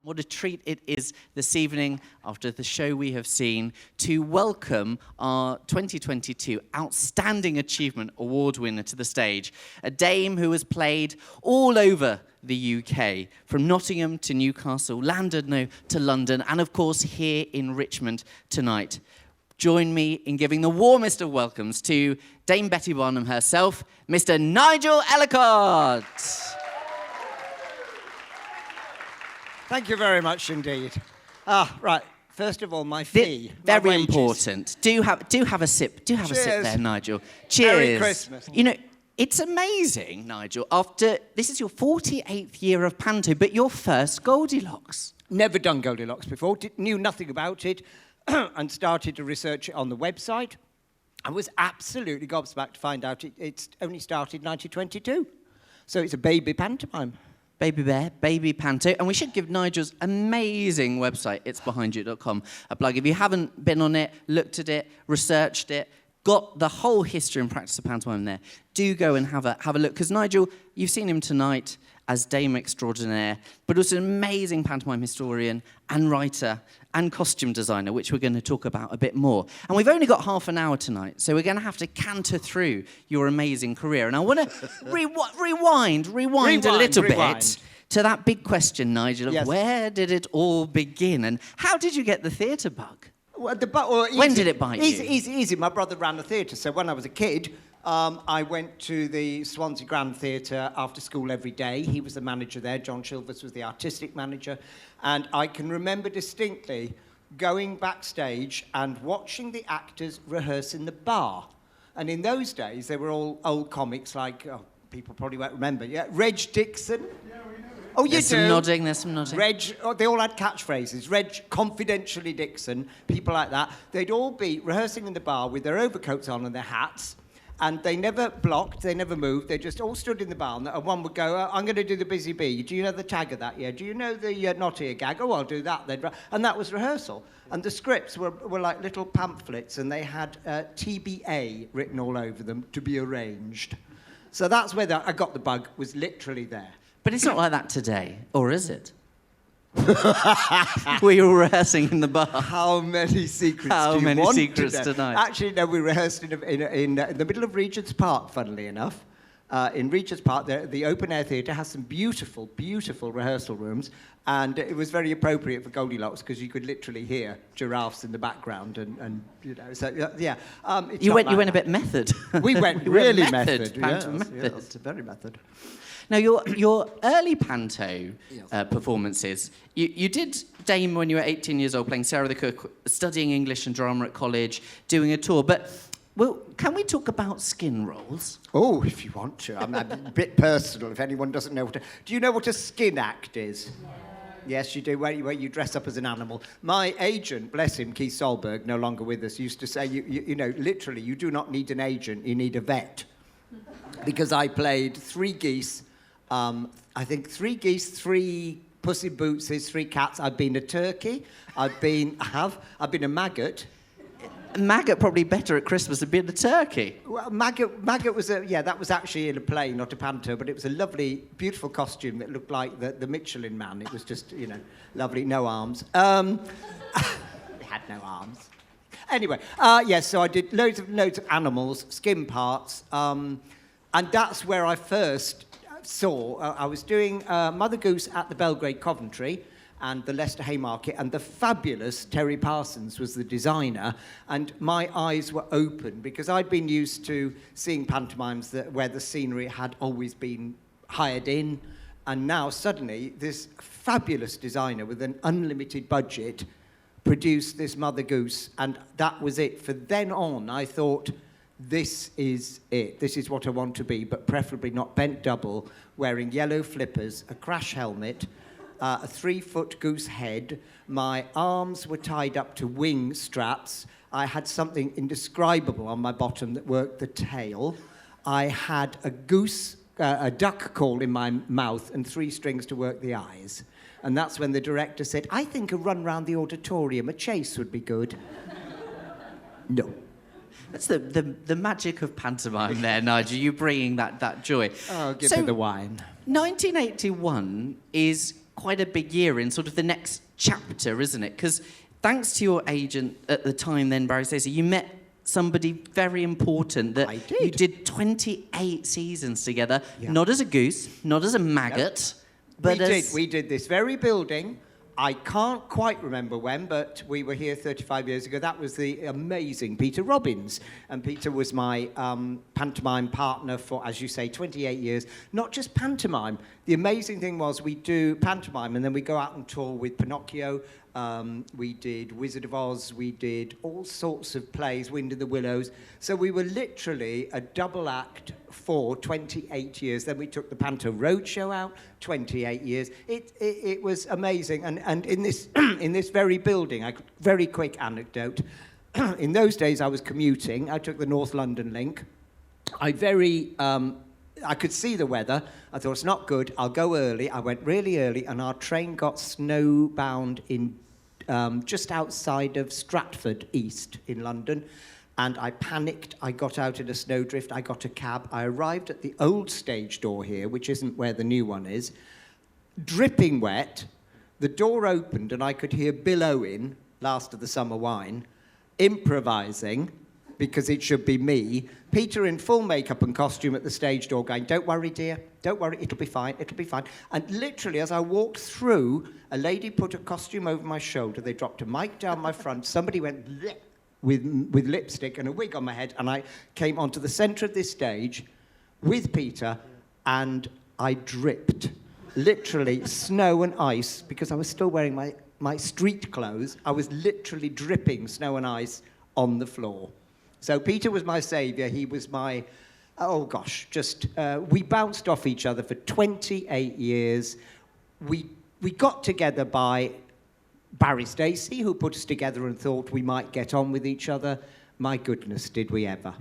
What a treat it is this evening, after the show we have seen, to welcome our 2022 Outstanding Achievement Award winner to the stage, a dame who has played all over the UK, from Nottingham to Newcastle, Llandudno to London, and of course here in Richmond tonight. Join me in giving the warmest of welcomes to Dame Betty Barnum herself, Mr. Nigel Ellacott. Thank you very much indeed. Right. First of all, my fee. Very important. Do have a sip. Do have a sip there, Nigel. Cheers. Merry Christmas. You know, it's amazing, Nigel. This is your 48th year of panto, but your first Goldilocks. Never done Goldilocks before. Knew nothing about it, and started to research it on the website. I was absolutely gobsmacked to find out it's only started 1922. So it's a baby pantomime. Baby Bear, Baby Panto. And we should give Nigel's amazing website, itsbehindyu.com, a plug. If you haven't been on it, looked at it, researched it, got the whole history and practice of pantomime there, do go and have a look. Because Nigel, you've seen him tonight as Dame Extraordinaire, but also an amazing pantomime historian and writer and costume designer, which we're going to talk about a bit more. And we've only got half an hour tonight, so we're going to have to canter through your amazing career. And I want to rewind a little bit to that big question, Nigel, of where did it all begin? And how did you get the theatre bug? Well, when did it bite you? Easy. My brother ran a theatre, so when I was a kid, I went to the Swansea Grand Theatre after school every day. He was the manager there. John Chilvers was the artistic manager. And I can remember distinctly going backstage and watching the actors rehearse in the bar. And in those days, they were all old comics like, people probably won't remember, Reg Dixon. Yeah, we know it. Oh, you do? There's some nodding. Reg, they all had catchphrases. Reg, confidentially Dixon, people like that. They'd all be rehearsing in the bar with their overcoats on and their hats. And they never blocked, they never moved, they just all stood in the bar, and one would go, I'm going to do the busy bee. Do you know the tag of that? Yeah. Do you know the not here gag? Oh, I'll do that then. And that was rehearsal. And the scripts were like little pamphlets, and they had TBA written all over them, to be arranged. So that's where I got the bug, was literally there. But it's not like that today, or is it? Were you rehearsing in the bar? How many secrets tonight? Actually, no, we rehearsed in the middle of Regent's Park, funnily enough. In Regent's Park, the open-air theatre has some beautiful, beautiful rehearsal rooms, and it was very appropriate for Goldilocks because you could literally hear giraffes in the background, and you know, so yeah. You went a bit method. We went really method. Yes, very method. Now, your early panto performances, you did Dame when you were 18 years old, playing Sarah the Cook, studying English and drama at college, doing a tour. But, well, can we talk about skin rolls? Oh, if you want to. I'm a bit personal, if anyone doesn't know do you know what a skin act is? Yes, you do, where you dress up as an animal. My agent, bless him, Keith Solberg, no longer with us, used to say, you know, literally, you do not need an agent, you need a vet. Because I played 3 geese, I think 3 geese, 3 pussy bootses, 3 cats. I've been a turkey. I've been a maggot. A maggot probably better at Christmas than being a turkey. Well, maggot was that was actually in a play, not a panto, but it was a lovely, beautiful costume that looked like the Michelin Man. It was just, you know, lovely, no arms. It had no arms. Anyway, yes, so I did loads of animals, skin parts, and that's where I first saw, I was doing Mother Goose at the Belgrade Coventry and the Leicester Haymarket, and the fabulous Terry Parsons was the designer, and my eyes were open because I'd been used to seeing pantomimes where the scenery had always been hired in, and now suddenly this fabulous designer with an unlimited budget produced this Mother Goose, and that was it. For then on, I thought, this is it. This is what I want to be, but preferably not bent double, wearing yellow flippers, a crash helmet, a 3-foot goose head. My arms were tied up to wing straps. I had something indescribable on my bottom that worked the tail. I had a duck call in my mouth and 3 strings to work the eyes. And that's when the director said, I think a run round the auditorium, a chase would be good. No. That's the magic of pantomime there, Nigel. You bringing that joy. Oh, give me the wine. 1981 is quite a big year in sort of the next chapter, isn't it? Because thanks to your agent at the time then, Barry Stacey, you met somebody very important that I did. you did 28 seasons together, Yeah. not as a goose, not as a maggot, but We did this very building. I can't quite remember when, but we were here 35 years ago. That was the amazing Peter Robbins. And Peter was my pantomime partner for, as you say, 28 years. Not just pantomime. The amazing thing was we do pantomime and then we go out and tour with Pinocchio. We did Wizard of Oz. We did all sorts of plays, Wind in the Willows. So we were literally a double act for 28 years. Then we took the Panto Roadshow out, 28 years. It was amazing. And in this in this very building, very quick anecdote. In those days, I was commuting. I took the North London link. I could see the weather. I thought, it's not good. I'll go early. I went really early, and our train got snowbound in just outside of Stratford East in London. And I panicked. I got out in a snowdrift. I got a cab. I arrived at the old stage door here, which isn't where the new one is, dripping wet. The door opened, and I could hear Bill Owen, last of the summer wine, improvising, because it should be me, Peter in full makeup and costume at the stage door going, "Don't worry, dear, don't worry, it'll be fine, it'll be fine." And literally, as I walked through, a lady put a costume over my shoulder, they dropped a mic down my front, somebody went bleh with lipstick and a wig on my head, and I came onto the centre of this stage with Peter, and I dripped. Literally, snow and ice, because I was still wearing my street clothes. I was literally dripping snow and ice on the floor. So Peter was my saviour. He was my, oh gosh, just, we bounced off each other for 28 years. We got together by Barry Stacey, who put us together and thought we might get on with each other. My goodness, did we ever.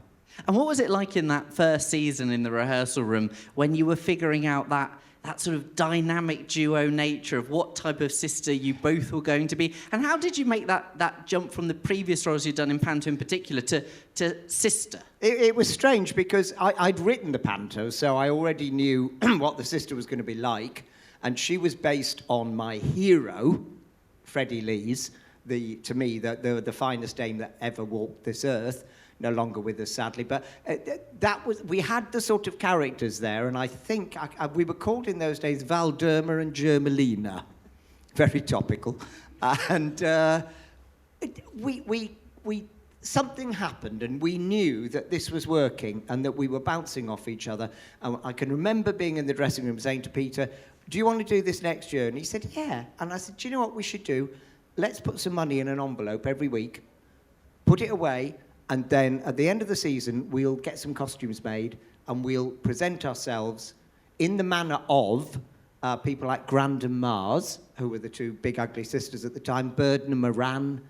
And what was it like in that first season in the rehearsal room when you were figuring out that sort of dynamic duo nature of what type of sister you both were going to be? And how did you make that jump from the previous roles you'd done in Panto in particular to sister? It was strange because I'd written the Panto, so I already knew what the sister was going to be like. And she was based on my hero, Freddie Lees, to me, the finest dame that ever walked this earth. No longer with us, sadly, but we had the sort of characters there, and I think we were called in those days Valderma and Germelina, very topical, and something happened, and we knew that this was working, and that we were bouncing off each other. And I can remember being in the dressing room saying to Peter, "Do you want to do this next year?" And he said, "Yeah." And I said, "Do you know what we should do? Let's put some money in an envelope every week, put it away, and then at the end of the season, we'll get some costumes made and we'll present ourselves in the manner of people like Grandin Mars, who were the two big ugly sisters at the time, Burden and Moran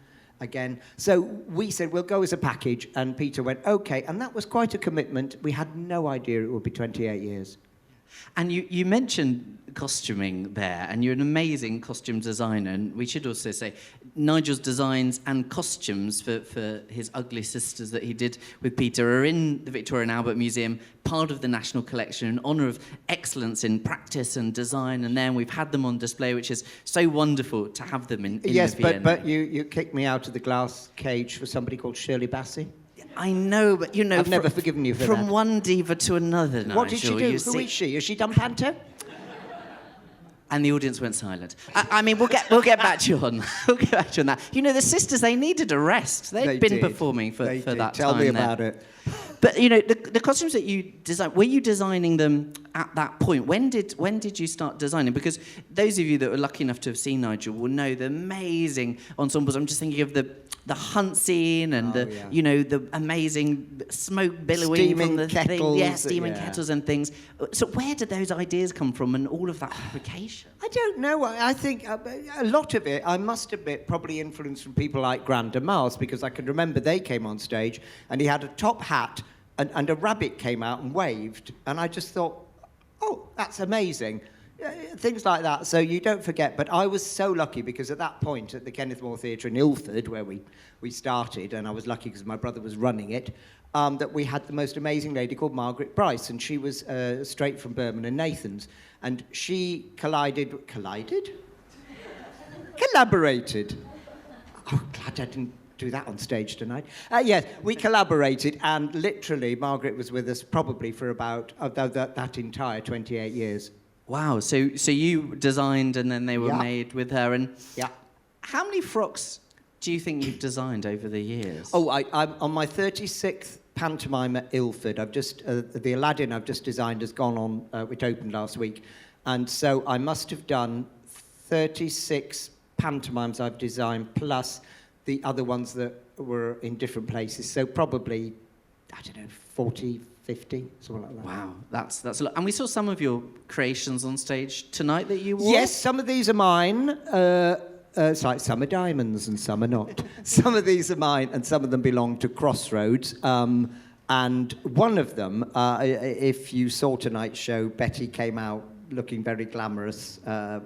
again." So we said, we'll go as a package, and Peter went, okay. And that was quite a commitment. We had no idea it would be 28 years. And you mentioned costuming there, and you're an amazing costume designer. And we should also say Nigel's designs and costumes for his ugly sisters that he did with Peter are in the Victoria and Albert Museum, part of the National Collection, in honour of excellence in practice and design. And then we've had them on display, which is so wonderful to have them in yes, the Vienna. but you kicked me out of the glass cage for somebody called Shirley Bassey. I know, but you know... I've never forgiven you for that. From one diva to another, Nigel. What did she do? Who is she? Has she done Panto? And the audience went silent. I mean, we'll get back to you on we'll get back to you on that. You know, the sisters, they needed a rest. They'd been performing for that time. Tell me about it. But you know, the costumes that you designed, were you designing them at that point? When did you start designing? Because those of you that were lucky enough to have seen Nigel will know the amazing ensembles. I'm just thinking of the hunt scene and you know, the amazing smoke billowing steaming from the kettles, thing. Yeah, steaming kettles and things. So where did those ideas come from and all of that fabrication? I don't know. I think a lot of it, I must admit, probably influenced from people like Grandin Mars, because I can remember they came on stage and he had a top hat and a rabbit came out and waved. And I just thought, oh, that's amazing. Things like that. So you don't forget. But I was so lucky because at that point at the Kenneth More Theatre in Ilford, where we started, and I was lucky because my brother was running it, that we had the most amazing lady called Margaret Bryce, and she was straight from Birmingham and Nathan's. And she collided collaborated. Oh, glad I didn't do that on stage tonight. Yes, we collaborated, and literally Margaret was with us probably for about that entire 28 years. Wow. So you designed and then they were made with her. And how many frocks do you think you've designed over the years? Oh, I'm on my 36th pantomime at Ilford. I've just the Aladdin I've just designed has gone on, which opened last week, and so I must have done 36 pantomimes I've designed plus the other ones that were in different places. So probably, I don't know, 40, 50, something like that. Wow, that's a lot. And we saw some of your creations on stage tonight that you wore. Yes, some of these are mine. It's like some are diamonds and some are not. Some of these are mine and some of them belong to Crossroads. And one of them, if you saw tonight's show, Betty came out looking very glamorous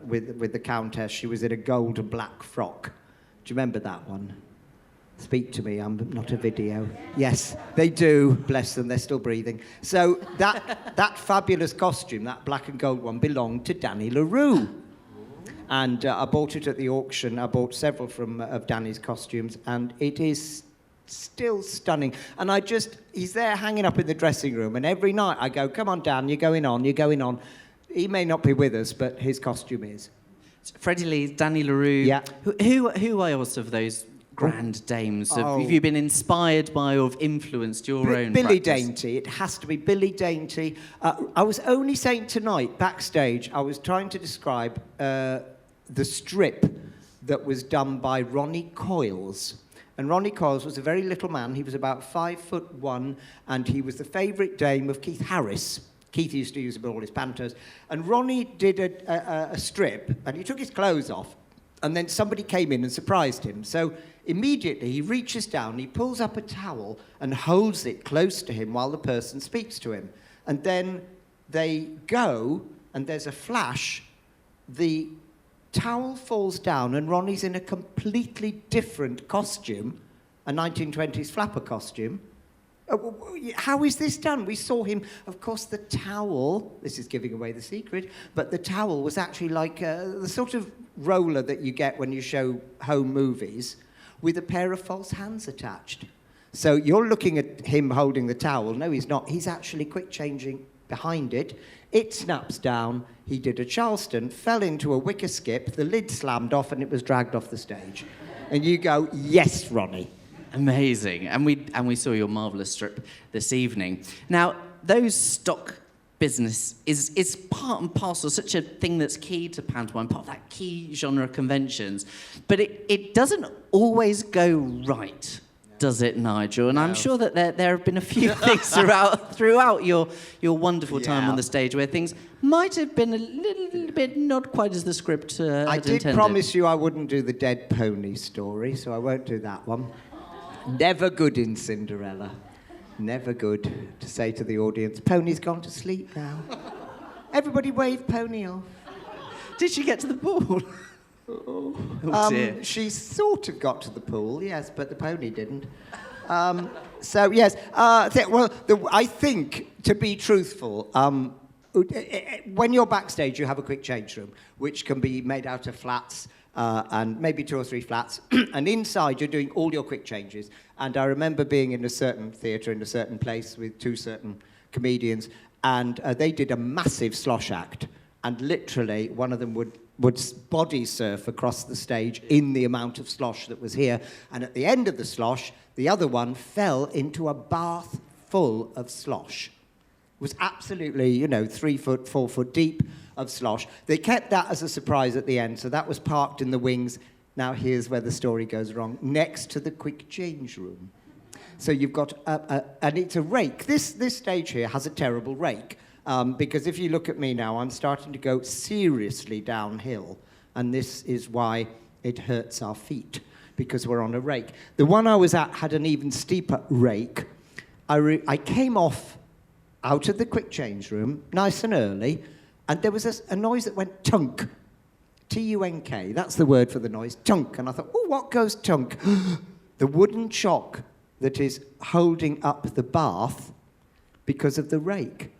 with the Countess. She was in a gold and black frock. Do you remember that one? Speak to me, I'm not a video. Yes, they do. Bless them, they're still breathing. So that fabulous costume, that black and gold one, belonged to Danny La Rue. And I bought it at the auction. I bought several of Danny's costumes, and it is still stunning. And he's there hanging up in the dressing room, and every night I go, come on, Dan, you're going on, you're going on. He may not be with us, but his costume is. Freddie Lee, Danny La Rue. Yeah. Who are yours of those grand dames? Have you been inspired by or have influenced your own Billy practice? Dainty. It has to be Billy Dainty. I was only saying tonight, backstage, I was trying to describe the strip that was done by Ronnie Coyles. And Ronnie Coyles was a very little man. He was about 5'1", and he was the favourite dame of Keith Harris. Keith used to use him in all his pantos. And Ronnie did a strip, and he took his clothes off, and then somebody came in and surprised him. So immediately he reaches down, he pulls up a towel and holds it close to him while the person speaks to him. And then they go, and there's a flash. The towel falls down, and Ronnie's in a completely different costume, a 1920s flapper costume. How is this done? We saw him, of course, the towel, this is giving away the secret, but the towel was actually like the sort of roller that you get when you show home movies with a pair of false hands attached. So you're looking at him holding the towel. No, he's not. He's actually quick changing behind it. It snaps down. He did a Charleston, fell into a wicker skip, the lid slammed off, and it was dragged off the stage. And you go, yes, Ronnie. Amazing. And we saw your marvellous strip this evening. Now, those stock business is part and parcel, such a thing that's key to pantomime, part of that key genre conventions. But it doesn't always go right, does it, Nigel? And no. I'm sure that there have been a few things throughout your wonderful time on the stage where things might have been a little bit not quite as the script had I did intended. Promise you I wouldn't do the dead pony story, so I won't do that one. Never good in Cinderella. Never good to say to the audience, Pony's gone to sleep now. Everybody wave Pony off. Did she get to the pool? Oh, dear. She sort of got to the pool, yes, but the pony didn't. So, yes. I think, to be truthful, when you're backstage, you have a quick change room, which can be made out of flats, and maybe 2 or 3 flats. And inside, you're doing all your quick changes. And I remember being in a certain theatre in a certain place with 2 certain comedians, and they did a massive slosh act. And literally, one of them would body surf across the stage in the amount of slosh that was here. And at the end of the slosh, the other one fell into a bath full of slosh. It was absolutely, 3 foot, 4 foot deep of slosh. They kept that as a surprise at the end, so that was parked in the wings. Now here's where the story goes wrong. Next to the quick change room. So you've got, and it's a rake. This stage here has a terrible rake. Because if you look at me now, I'm starting to go seriously downhill. And this is why it hurts our feet, because we're on a rake. The one I was at had an even steeper rake. I came off out of the quick change room, nice and early, and there was a noise that went tunk. T-U-N-K, that's the word for the noise, tunk. And I thought, oh, what goes tunk? The wooden chock that is holding up the bath because of the rake.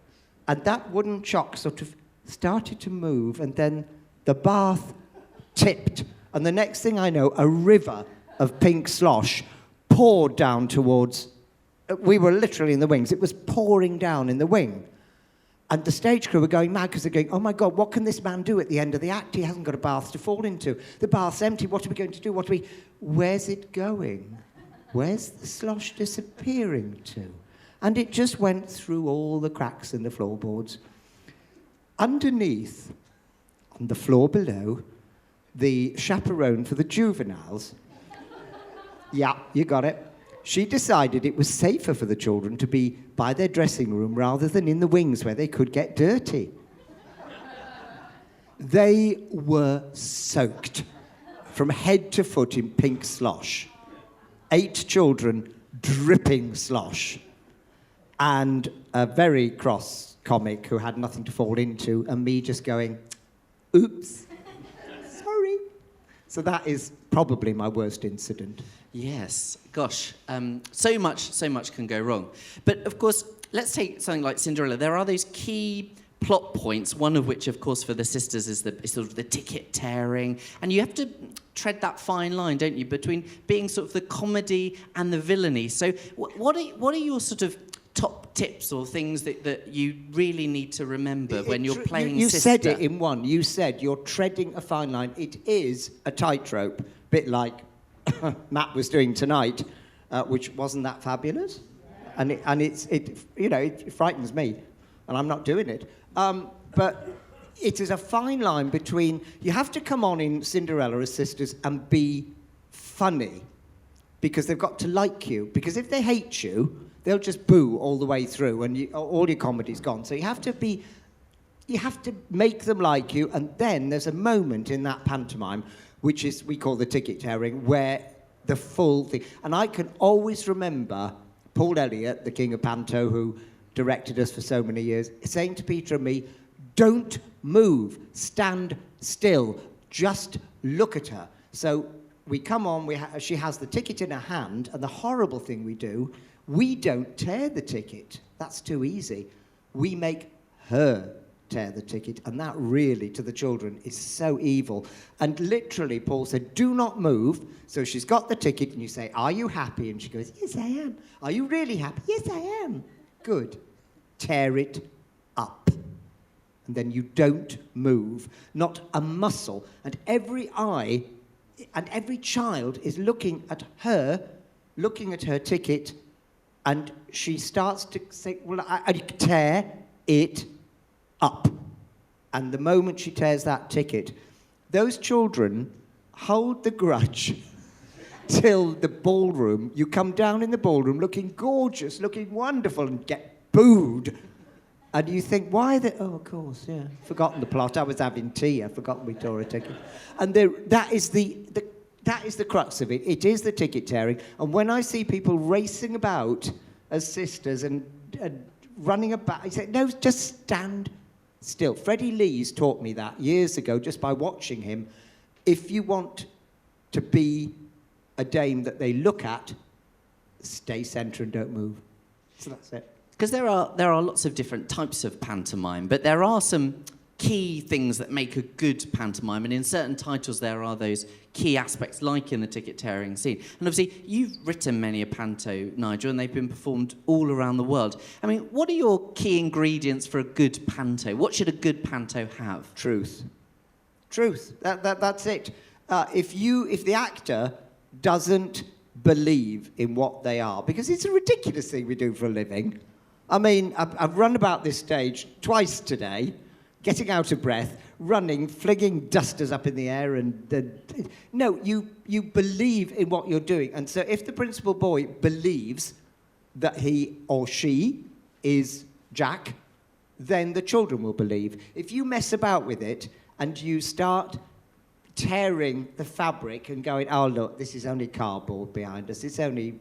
And that wooden chock sort of started to move, and then the bath tipped And the next thing I know, a river of pink slosh poured down towards... We were literally in the wings. It was pouring down in the wing. And the stage crew were going mad because they're going, oh, my God, what can this man do at the end of the act? He hasn't got a bath to fall into. The bath's empty. What are we going to do? Where's it going? Where's the slosh disappearing to? And it just went through all the cracks in the floorboards. Underneath, on the floor below, the chaperone for the juveniles, yeah, you got it, she decided it was safer for the children to be by their dressing room rather than in the wings where they could get dirty. They were soaked from head to foot in pink slosh. 8 children dripping slosh. And a very cross comic who had nothing to fall into, and me just going, oops, sorry. So that is probably my worst incident. Yes, gosh, so much can go wrong. But of course, let's take something like Cinderella. There are those key plot points, one of which, of course, for the sisters is sort of the ticket tearing. And you have to tread that fine line, don't you, between being sort of the comedy and the villainy. So what are your sort of top tips or things that you really need to remember when you're playing you sister? You said it in one. You said you're treading a fine line. It is a tightrope, bit like Matt was doing tonight, which wasn't that fabulous. And it frightens me, and I'm not doing it. But it is a fine line between, you have to come on in Cinderella as sisters and be funny, because they've got to like you. Because if they hate you, they'll just boo all the way through, and all your comedy's gone. So you have to make them like you, and then there's a moment in that pantomime, which is, we call the ticket tearing, where the full thing... And I can always remember Paul Elliott, the king of panto, who directed us for so many years, saying to Peter and me, don't move, stand still, just look at her. So we come on, she has the ticket in her hand, and the horrible thing we do, we don't tear the ticket. That's too easy. We make her tear the ticket, and that really, to the children, is so evil. And literally, Paul said, do not move. So she's got the ticket, and you say, are you happy? And she goes, yes, I am. Are you really happy? Yes, I am. Good. Tear it up. And then you don't move, not a muscle. And every eye and every child is looking at her ticket, and she starts to say, well, I tear it up. And the moment she tears that ticket, those children hold the grudge till the ballroom. You come down in the ballroom looking gorgeous, looking wonderful, and get booed. And you think, why the... Oh, of course, yeah. Forgotten the plot. I was having tea. I'd forgotten we tore a ticket. And that is the crux of it. It is the ticket tearing. And when I see people racing about as sisters and running about, I say, no, just stand still. Freddie Lees taught me that years ago just by watching him. If you want to be a dame that they look at, stay centre and don't move. So that's it. Because there are lots of different types of pantomime, but there are some key things that make a good pantomime, and in certain titles there are those key aspects, like in the ticket tearing scene. And obviously, you've written many a panto, Nigel, and they've been performed all around the world. I mean, what are your key ingredients for a good panto? What should a good panto have? Truth. That's it. If the actor doesn't believe in what they are, because it's a ridiculous thing we do for a living. I mean, I've run about this stage twice today, getting out of breath, running, flinging dusters up in the air, and no, you believe in what you're doing. And so if the principal boy believes that he or she is Jack, then the children will believe. If you mess about with it and you start tearing the fabric and going, oh, look, this is only cardboard behind us. It's only,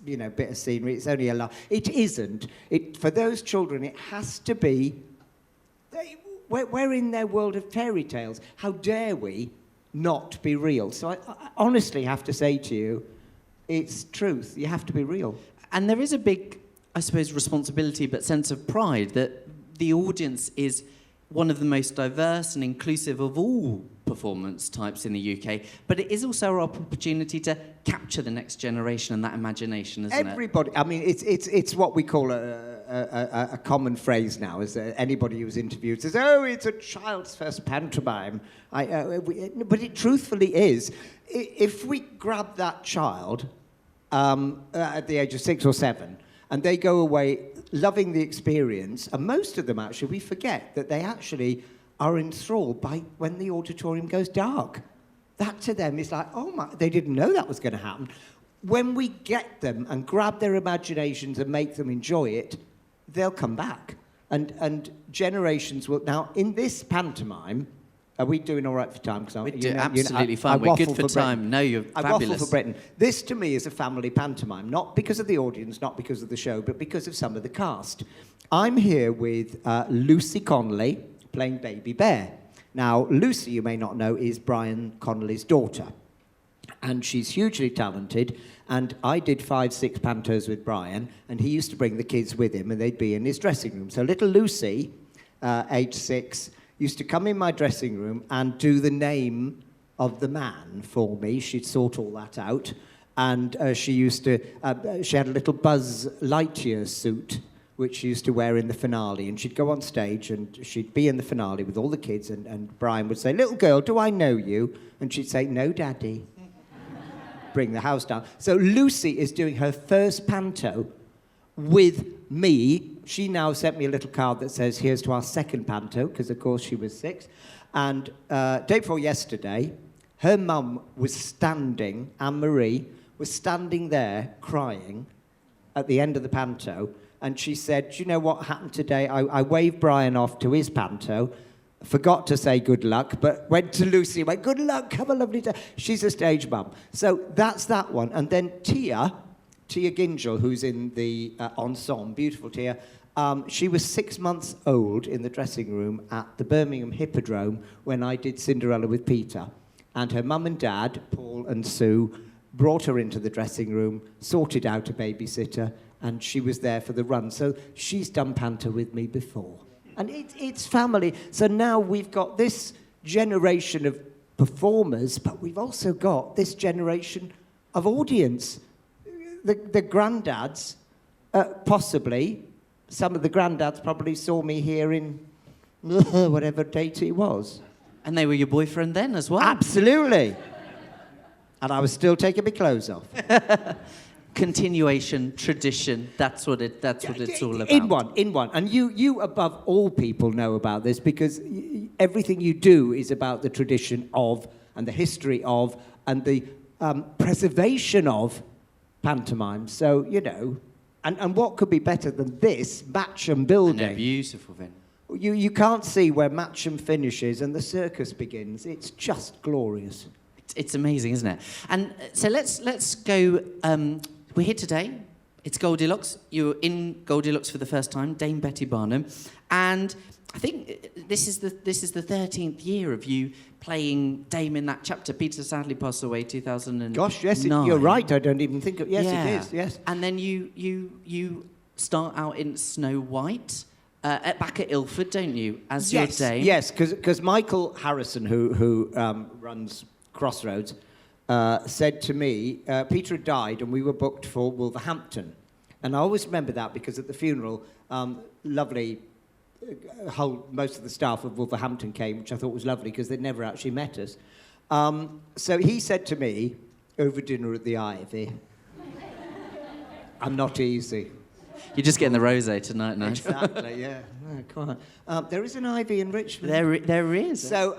a bit of scenery. It's only a lot. It isn't. For those children, it has to be... We're in their world of fairy tales. How dare we not be real? So I honestly have to say to you, it's truth. You have to be real. And there is a big, I suppose, responsibility but sense of pride that the audience is one of the most diverse and inclusive of all performance types in the UK, but it is also our opportunity to capture the next generation and that imagination, isn't it? Everybody, I mean, it's what we call a common phrase now, is anybody who's interviewed says, oh, it's a child's first pantomime. But it truthfully is. If we grab that child at the age of 6 or 7, and they go away loving the experience, and most of them actually, we forget that they actually are enthralled by when the auditorium goes dark. That to them is like, oh my, they didn't know that was going to happen. When we get them and grab their imaginations and make them enjoy it, they'll come back. And generations will... Now, in this pantomime, are we doing all right for time? We're absolutely fine. We're good for time. No, you're fabulous. I waffle for Britain. This, to me, is a family pantomime, not because of the audience, not because of the show, but because of some of the cast. I'm here with Lucy Connolly, playing Baby Bear. Now, Lucy, you may not know, is Brian Connolly's daughter. And she's hugely talented. And I did 5, 6 pantos with Brian, and he used to bring the kids with him, and they'd be in his dressing room. So little Lucy, age 6... used to come in my dressing room and do the name of the man for me. She'd sort all that out. And she used to... she had a little Buzz Lightyear suit, which she used to wear in the finale. And she'd go on stage, and she'd be in the finale with all the kids, and Brian would say, little girl, do I know you? And she'd say, no, Daddy. Bring the house down. So Lucy is doing her first panto with me. She now sent me a little card that says, here's to our second panto, because, of course, she was 6. And day before yesterday, her mum was standing, Anne-Marie, was standing there crying at the end of the panto, and she said, do you know what happened today? I waved Brian off to his panto, forgot to say good luck, but went to Lucy and went, good luck, have a lovely day. She's a stage mum. So that's that one. And then Tia Gingell, who's in the ensemble, beautiful Tia, she was 6 months old in the dressing room at the Birmingham Hippodrome when I did Cinderella with Peter. And her mum and dad, Paul and Sue, brought her into the dressing room, sorted out a babysitter, and she was there for the run. So she's done panto with me before. And it's family. So now we've got this generation of performers, but we've also got this generation of audience. The granddads, possibly, some of the granddads probably saw me here in whatever date it was. And they were your boyfriend then as well? Absolutely. And I was still taking my clothes off. Continuation, tradition, that's what it's all about. In one. And you above all people know about this, because everything you do is about the tradition of, and the history of, and the preservation of pantomime. So, you know, and what could be better than this, Matcham building? I know, beautiful, Vin. You can't see where Matcham finishes and the circus begins. It's just glorious. It's amazing, isn't it? And so let's go... we're here today. It's Goldilocks. You're in Goldilocks for the first time, Dame Betty Barnum. And I think this is the 13th year of you playing Dame in that chapter. Peter sadly passed away 2009. Gosh, yes, you're right. I don't even think of... Yes, yeah. It is, yes. And then you start out in Snow White, back at Ilford, don't you, as your Dame? Yes, because Michael Harrison, who runs Crossroads, said to me, Peter had died and we were booked for Wolverhampton. And I always remember that because at the funeral, lovely... most of the staff of Wolverhampton came, which I thought was lovely because they'd never actually met us. So he said to me, over dinner at the Ivy, I'm not easy. You're just getting the rosé tonight, no? Exactly, yeah. Oh, come on. There is an Ivy in Richmond. There is. So,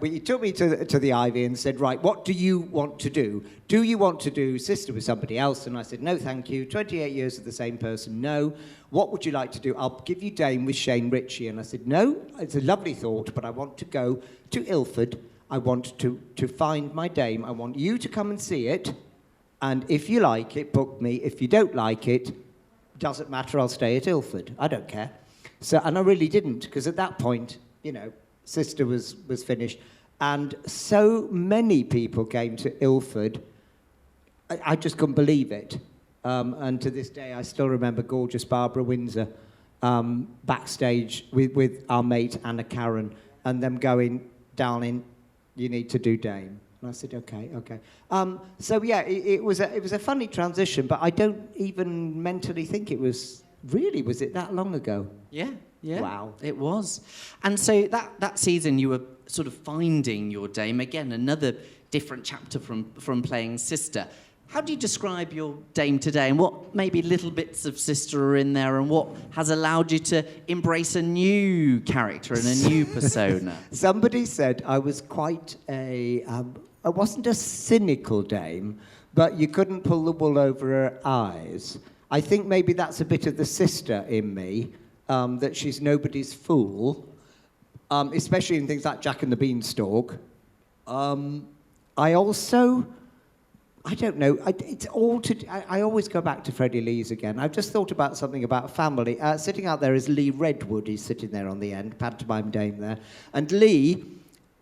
he took me to the Ivy and said, right, what do you want to do? Do you want to do Sister with somebody else? And I said, no, thank you. 28 years with the same person, no. What would you like to do? I'll give you Dame with Shane Ritchie. And I said, no, it's a lovely thought, but I want to go to Ilford. I want to find my Dame. I want you to come and see it. And if you like it, book me. If you don't like it, doesn't matter, I'll stay at Ilford. I don't care. So, and I really didn't, because at that point, you know, Sister was finished. And so many people came to Ilford, I just couldn't believe it. And to this day, I still remember gorgeous Barbara Windsor backstage with our mate Anna Karen, and them going, darling, you need to do Dame. And I said, okay. So yeah, it was a funny transition, but I don't even mentally think it was. Really, was it that long ago? Yeah. Wow. It was. And so that season you were sort of finding your Dame. Again, another different chapter from playing Sister. How do you describe your Dame today, and what maybe little bits of Sister are in there, and what has allowed you to embrace a new character and a new persona? Somebody said I was quite I wasn't a cynical Dame, but you couldn't pull the wool over her eyes. I think maybe that's a bit of the Sister in me, that she's nobody's fool, especially in things like Jack and the Beanstalk. I also... I don't know. It's all to. I always go back to Freddie Lee's again. I've just thought about something about family. Sitting out there is Lee Redwood. He's sitting there on the end, pantomime Dame there. And Lee,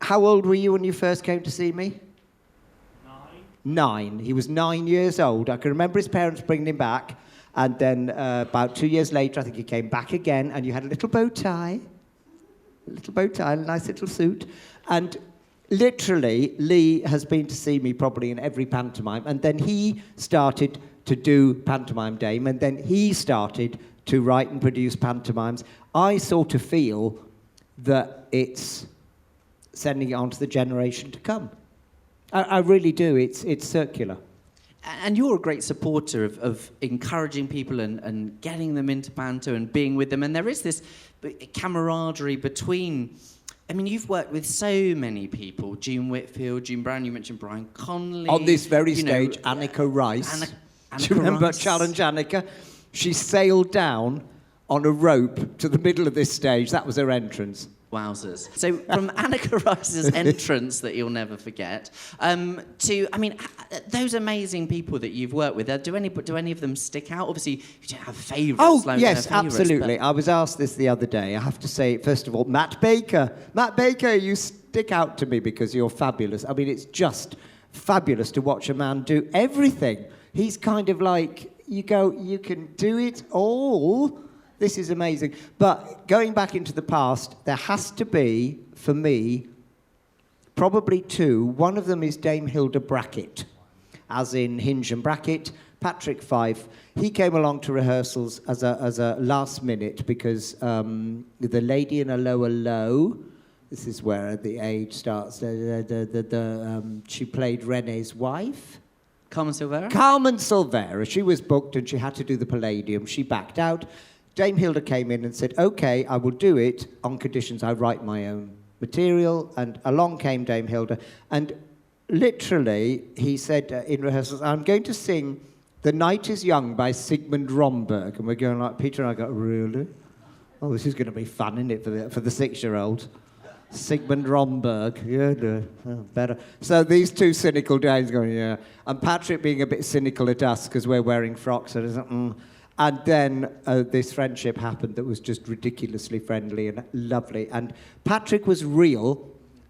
how old were you when you first came to see me? 9. He was 9 years old. I can remember his parents bringing him back. And then about 2 years later, I think he came back again. And you had a little bow tie, a nice little suit. And... literally, Lee has been to see me probably in every pantomime, and then he started to do Pantomime Dame, and then he started to write and produce pantomimes. I sort of feel that it's sending it on to the generation to come. I really do. It's circular. And you're a great supporter of encouraging people and getting them into panto and being with them, and there is this camaraderie between... I mean, you've worked with so many people, June Whitfield, June Brown, you mentioned Brian Connolly. On this very stage, Annika Rice. Annika Do you remember Rice? Challenge Annika? She sailed down on a rope to the middle of this stage. That was her entrance. Wowzers. So from Annika Rice's entrance that you'll never forget, to, I mean, those amazing people that you've worked with, do any of them stick out? Obviously, you don't have favourites. Oh, yes, absolutely. I was asked this the other day. I have to say, first of all, Matt Baker. Matt Baker, you stick out to me because you're fabulous. I mean, it's just fabulous to watch a man do everything. He's kind of like, you go, you can do it all. This is amazing. But going back into the past, there has to be, for me, probably 2. One of them is Dame Hilda Brackett, as in Hinge and Brackett. Patrick Fife, he came along to rehearsals as a last minute because the lady in a lower low, this is where the age starts, she played Renee's wife. Carmen Silvera? Carmen Silvera. She was booked and she had to do the Palladium. She backed out. Dame Hilda came in and said, OK, I will do it on conditions I write my own material. And along came Dame Hilda. And literally, he said in rehearsals, I'm going to sing The Night is Young by Sigmund Romberg. And we're going like, Peter and I go, really? Oh, this is going to be fun, isn't it, for the 6-year-old? Sigmund Romberg, yeah, better. So these 2 cynical dames going, yeah. And Patrick being a bit cynical at us because we're wearing frocks. So and then this friendship happened that was just ridiculously friendly and lovely. And Patrick was real,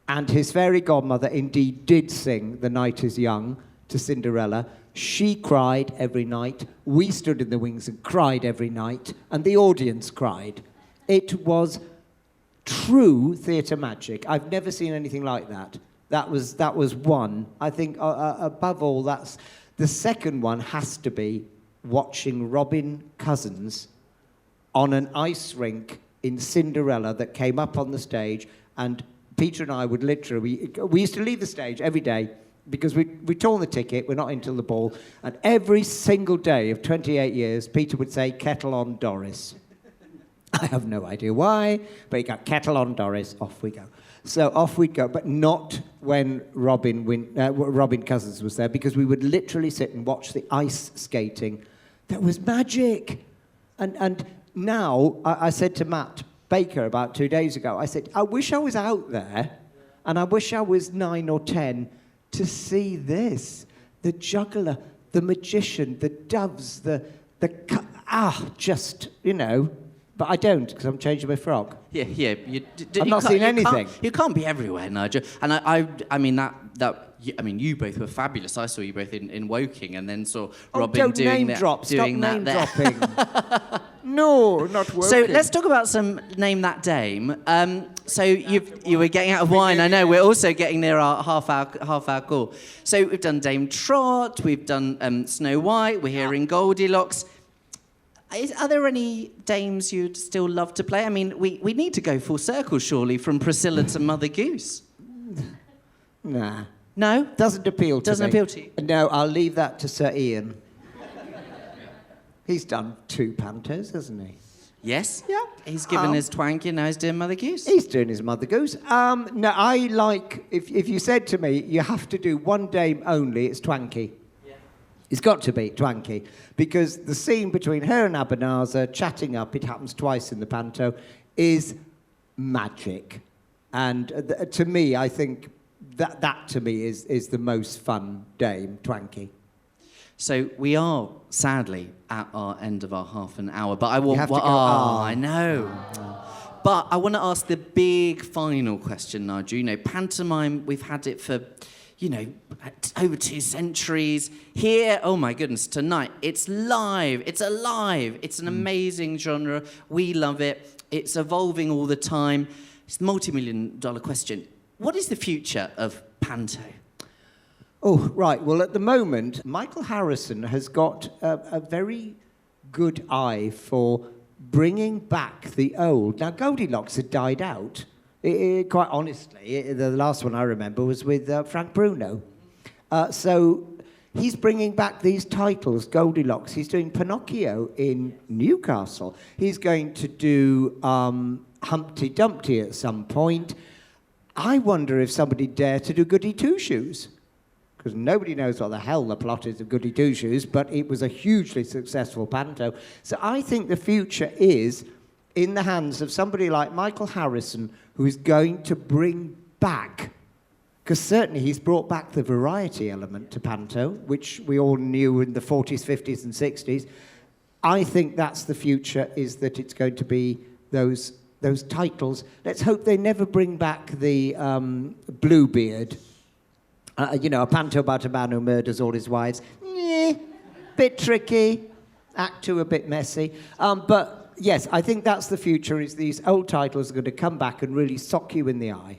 and his fairy godmother indeed did sing The Night is Young to Cinderella. She cried every night. We stood in the wings and cried every night. And the audience cried. It was true theatre magic. I've never seen anything like that. That was one. I think, above all, that's... The second one has to be watching Robin Cousins on an ice rink in Cinderella that came up on the stage, and Peter and I would literally... We used to leave the stage every day because we'd torn the ticket, we're not into the ball, and every single day of 28 years, Peter would say, "Kettle on Doris." I have no idea why, but he got "Kettle on Doris," off we go. So off we'd go, but not when Robin Cousins was there, because we would literally sit and watch the ice skating. That was magic. And now, I said to Matt Baker about 2 days ago, I said, I wish I was out there, and I wish I was 9 or 10 to see this. The juggler, the magician, the doves, just, you know... But I don't, because I'm changing my frock. Yeah. I'm not seeing anything. You can't be everywhere, Nigel. And I mean, that I mean, you both were fabulous. I saw you both in Woking, and then saw Oh, Robin don't doing name drop. doing Stop that name there. dropping. No, not working. So let's talk about some Name That Dame. So you were getting out of wine. I know we're also getting near our half hour call. So we've done Dame Trot. We've done Snow White. We're hearing Goldilocks. Are there any dames you'd still love to play? I mean, we need to go full circle, surely, from Priscilla to Mother Goose. Nah. No? Doesn't appeal to me. Doesn't appeal to you? No, I'll leave that to Sir Ian. He's done 2 pantos, hasn't he? Yes. Yeah. He's given his twank, and now he's doing Mother Goose. He's doing his Mother Goose. No, I like... If you said to me, you have to do one dame only, it's Twanky. Yeah. It's got to be Twanky. Because the scene between her and Abanazar, chatting up, it happens twice in the panto, is magic. And to me, I think that to me is the most fun dame, Twanky. So we are, sadly, at our end of our half an hour. But I want... You have to go, I know. But I want to ask the big final question, Nigel. You know, pantomime, we've had it for, you know, over 2 centuries. Here, oh my goodness, tonight, it's live. It's alive. It's an amazing genre. We love it. It's evolving all the time. It's a multi-million-dollar question. What is the future of panto? Oh, right. Well, at the moment, Michael Harrison has got a very good eye for bringing back the old. Now, Goldilocks had died out. Quite honestly, the last one I remember was with Frank Bruno. So he's bringing back these titles, Goldilocks. He's doing Pinocchio in Newcastle. He's going to do Humpty Dumpty at some point. I wonder if somebody dare to do Goody Two-Shoes. Because nobody knows what the hell the plot is of Goody Two-Shoes, but it was a hugely successful panto. So I think the future is in the hands of somebody like Michael Harrison, who is going to bring back, because certainly he's brought back the variety element to panto, which we all knew in the 40s, 50s, and 60s. I think that's the future, is that it's going to be those titles. Let's hope they never bring back the Bluebeard. You know, a panto about a man who murders all his wives. Bit tricky. Act 2 a bit messy. But, yes, I think that's the future, is these old titles are going to come back and really sock you in the eye.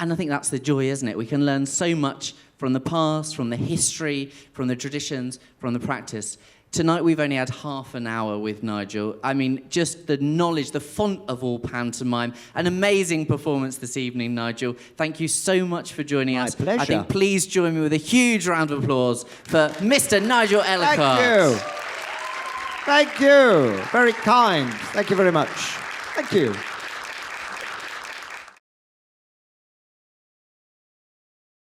And I think that's the joy, isn't it? We can learn so much from the past, from the history, from the traditions, from the practice. Tonight we've only had half an hour with Nigel. I mean, just the knowledge, the font of all pantomime. An amazing performance this evening, Nigel. Thank you so much for joining us. My pleasure. I think please join me with a huge round of applause for Mr. Nigel Ellacott. Thank you. Thank you. Very kind. Thank you very much. Thank you.